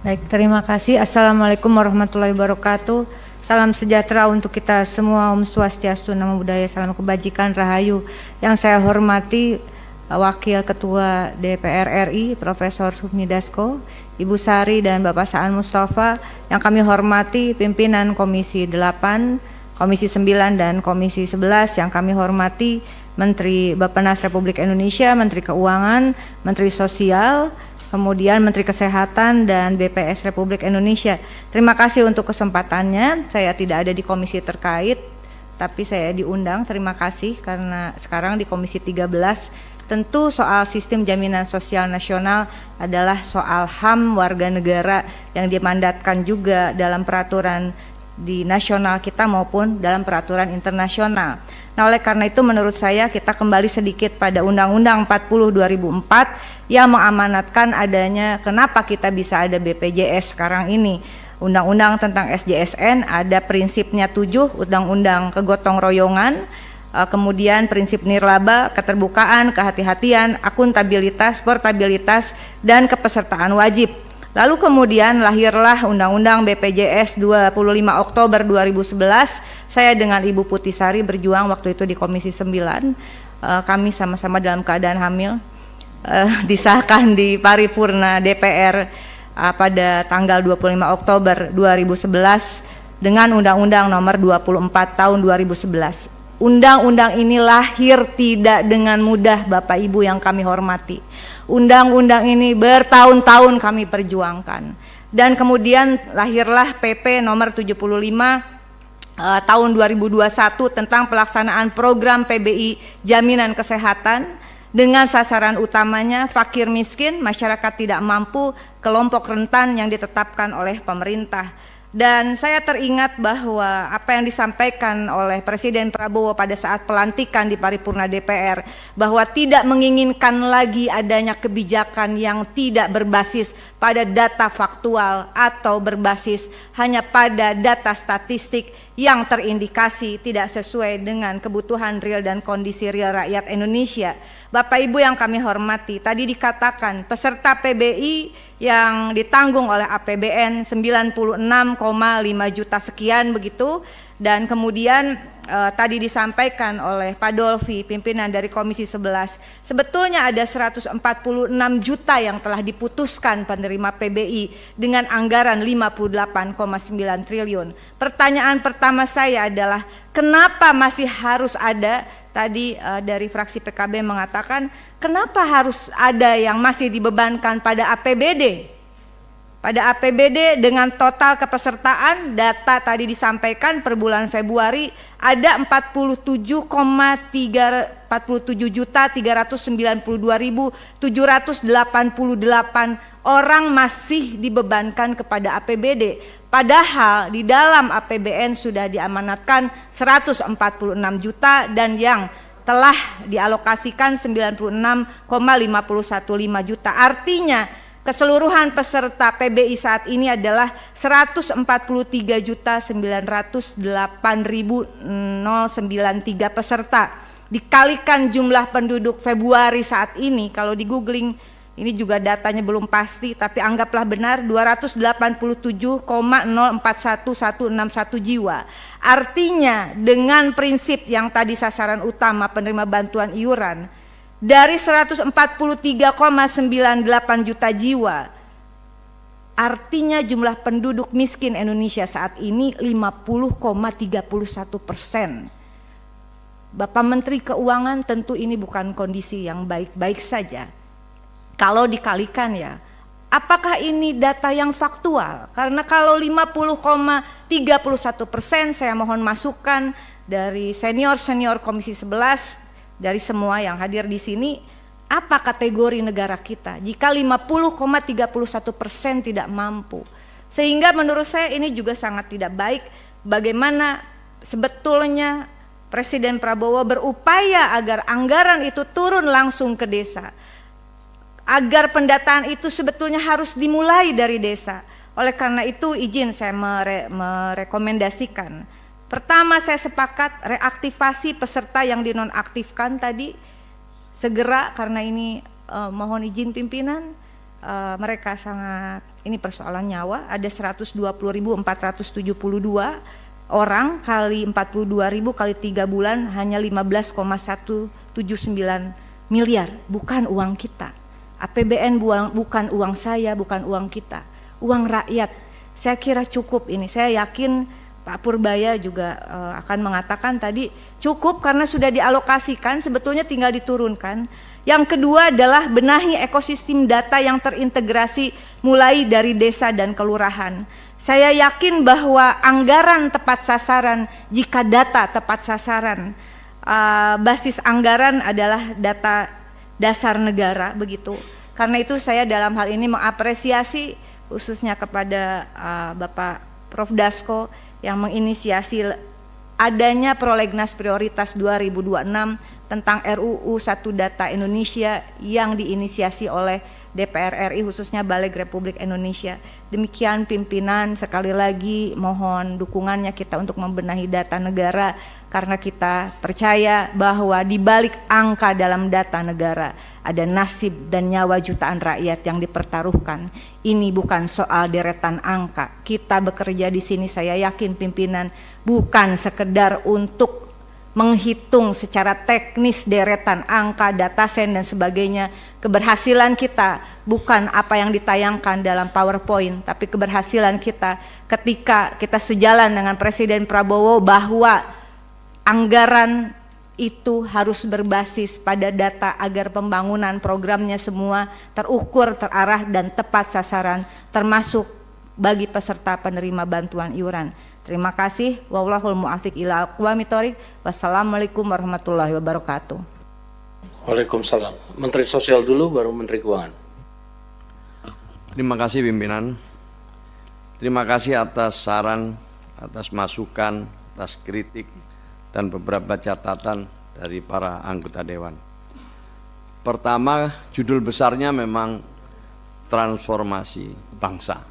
Baik, terima kasih. Assalamualaikum warahmatullahi wabarakatuh. Salam sejahtera untuk kita semua. Om Swastiastu, Namo Buddhaya, salam kebajikan, rahayu. Yang saya hormati Wakil Ketua DPR RI Profesor Sufmi Dasko, Ibu Sari dan Bapak Saan Mustafa. Yang kami hormati pimpinan Komisi 8, Komisi 9 dan Komisi 11. Yang kami hormati Menteri Bappenas Republik Indonesia, Menteri Keuangan, Menteri Sosial, kemudian Menteri Kesehatan dan BPS Republik Indonesia. Terima kasih untuk kesempatannya. Saya tidak ada di komisi terkait, tapi saya diundang. Terima kasih karena sekarang di Komisi 13. Tentu soal sistem jaminan sosial nasional adalah soal HAM warga negara yang dimandatkan juga dalam peraturan di nasional kita maupun dalam peraturan internasional. Nah, oleh karena itu menurut saya kita kembali sedikit pada Undang-Undang 40 2004 yang mengamanatkan adanya kenapa kita bisa ada BPJS sekarang ini. Undang-undang tentang SJSN ada prinsipnya 7, Undang-Undang kegotong royongan, kemudian prinsip nirlaba, keterbukaan, kehati-hatian, akuntabilitas, portabilitas, dan kepesertaan wajib. Lalu kemudian lahirlah Undang-Undang BPJS 25 Oktober 2011. Saya dengan Ibu Putih Sari berjuang waktu itu di Komisi 9. Kami sama-sama dalam keadaan hamil. Disahkan di paripurna DPR pada tanggal 25 Oktober 2011 dengan Undang-Undang nomor 24 tahun 2011. Undang-undang ini lahir tidak dengan mudah, Bapak Ibu yang kami hormati. Undang-undang ini bertahun-tahun kami perjuangkan. Dan kemudian lahirlah PP nomor 75 tahun 2021 tentang pelaksanaan program PBI Jaminan Kesehatan dengan sasaran utamanya fakir miskin, masyarakat tidak mampu, kelompok rentan yang ditetapkan oleh pemerintah. Dan saya teringat bahwa apa yang disampaikan oleh Presiden Prabowo pada saat pelantikan di paripurna DPR, bahwa tidak menginginkan lagi adanya kebijakan yang tidak berbasis pada data faktual atau berbasis hanya pada data statistik yang terindikasi tidak sesuai dengan kebutuhan real dan kondisi real rakyat Indonesia. Bapak Ibu yang kami hormati, tadi dikatakan peserta PBI yang ditanggung oleh APBN 96,5 juta sekian begitu, dan kemudian tadi disampaikan oleh Pak Dolfi, pimpinan dari Komisi 11, sebetulnya ada 146 juta yang telah diputuskan penerima PBI dengan anggaran 58,9 triliun. Pertanyaan pertama saya adalah kenapa masih harus ada, tadi dari fraksi PKB mengatakan kenapa harus ada yang masih dibebankan pada APBD? Pada APBD dengan total kepesertaan data tadi disampaikan per bulan Februari ada 47.392.788 orang masih dibebankan kepada APBD. Padahal di dalam APBN sudah diamanatkan 146 juta dan yang telah dialokasikan 96,515 juta. Artinya keseluruhan peserta PBI saat ini adalah 143.908.093 peserta. Dikalikan jumlah penduduk Februari saat ini, kalau di googling ini juga datanya belum pasti, tapi anggaplah benar 287,041161 jiwa. Artinya dengan prinsip yang tadi sasaran utama penerima bantuan iuran, dari 143,98 juta jiwa, artinya jumlah penduduk miskin Indonesia saat ini 50,31%. Bapak Menteri Keuangan, tentu ini bukan kondisi yang baik-baik saja. Kalau dikalikan ya, apakah ini data yang faktual? Karena kalau 50,31%, saya mohon masukan dari senior-senior Komisi 11, dari semua yang hadir di sini, apa kategori negara kita jika 50,31% tidak mampu? Sehingga menurut saya ini juga sangat tidak baik. Bagaimana sebetulnya Presiden Prabowo berupaya agar anggaran itu turun langsung ke desa, agar pendataan itu sebetulnya harus dimulai dari desa. Oleh karena itu izin saya merekomendasikan, pertama saya sepakat reaktivasi peserta yang dinonaktifkan tadi segera, karena ini mohon izin pimpinan, mereka sangat, ini persoalan nyawa, ada 120.472 orang kali 42.000 kali 3 bulan hanya 15,179 miliar, bukan uang kita. APBN bukan uang saya, bukan uang kita, uang rakyat. Saya kira cukup ini. Saya yakin Pak Purbaya juga akan mengatakan tadi cukup karena sudah dialokasikan, sebetulnya tinggal diturunkan. Yang kedua adalah benahi ekosistem data yang terintegrasi mulai dari desa dan kelurahan. Saya yakin bahwa anggaran tepat sasaran, jika data tepat sasaran, basis anggaran adalah data dasar negara, begitu. Karena itu saya dalam hal ini mengapresiasi khususnya kepada Bapak Prof. Dasko yang menginisiasi adanya prolegnas prioritas 2026 tentang RUU 1 Data Indonesia yang diinisiasi oleh DPR RI khususnya Balik Republik Indonesia. Demikian pimpinan, sekali lagi mohon dukungannya kita untuk membenahi data negara karena kita percaya bahwa di balik angka dalam data negara ada nasib dan nyawa jutaan rakyat yang dipertaruhkan. Ini bukan soal deretan angka. Kita bekerja di sini, saya yakin pimpinan, bukan sekedar untuk menghitung secara teknis deretan angka, datasen dan sebagainya. Keberhasilan kita bukan apa yang ditayangkan dalam PowerPoint, tapi keberhasilan kita ketika kita sejalan dengan Presiden Prabowo bahwa anggaran itu harus berbasis pada data agar pembangunan programnya semua terukur, terarah dan tepat sasaran, termasuk bagi peserta penerima bantuan iuran. Terima kasih. Wallahul muwaffiq ila aqwamit thoriq. Wassalamualaikum warahmatullahi wabarakatuh. Waalaikumsalam. Menteri Sosial dulu, baru Menteri Keuangan. Terima kasih pimpinan. Terima kasih atas saran, atas masukan, atas kritik, dan beberapa catatan dari para anggota Dewan. Pertama, judul besarnya memang transformasi bangsa.